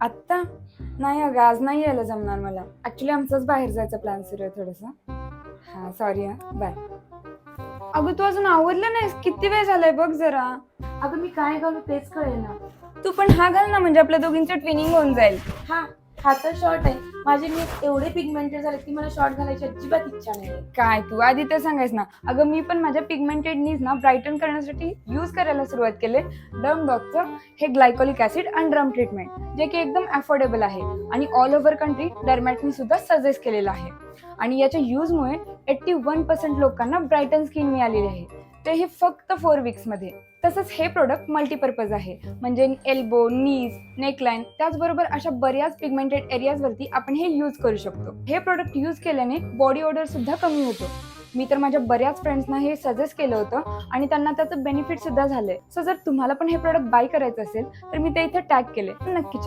आत्ता नाही अगं, आज नाही यायला जमणार मला. ऍक्च्युली आमचंच बाहेर जायचा प्लॅन सुरू आहे थोडंसं. हा सॉरी हा, बाय. अगं तू अजून आवरलं नाहीस, किती वेळ झालाय बघ जरा. अगं मी काय घालू तेच कळेना. तू पण हा घाल ना, म्हणजे आपल्या दोघींचं ट्विनिंग होऊन जाईल. हा हा तर शॉर्ट आहे. माझे मी एवढे पिगमेंटेड झाले की मला शॉर्ट घालायची अजिबात इच्छा नाही. काय तू आधी ते सांगायस ना. अगं मी पण माझ्या पिगमेंटेड नीज ना ब्राईटन करण्यासाठी यूज करायला सुरुवात केले डर्मडॉकचं हे ग्लायकोलिक ऍसिड आणि ड्रम ट्रीटमेंट, जे की एकदम अफोर्डेबल आहे आणि ऑल ओव्हर कंट्री डर्मॅटनी सुद्धा सजेस्ट केलेलं आहे. आणि याच्या यूजमुळे 81% लोकांना ब्राईटन स्किन मिळालेली आहे, तेही फक्त 4 वीक्समध्ये. तसंच हे प्रोडक्ट मल्टीपर्पज आहे, म्हणजे एल्बो, नीज, नेकलाईन त्याचबरोबर अशा बऱ्याच पिगमेंटेड एरियाजवरती आपण हे यूज करू शकतो. हे प्रोडक्ट यूज केल्याने बॉडी ऑर्डर सुद्धा कमी होतो. मी तर माझ्या बऱ्याच फ्रेंड्सना हे सजेस्ट केलं होतं आणि त्यांना त्याचं बेनिफिट सुद्धा झालंय. सो जर तुम्हाला पण हे प्रोडक्ट बाय करायचं असेल तर मी ते इथे टॅग केले, नक्की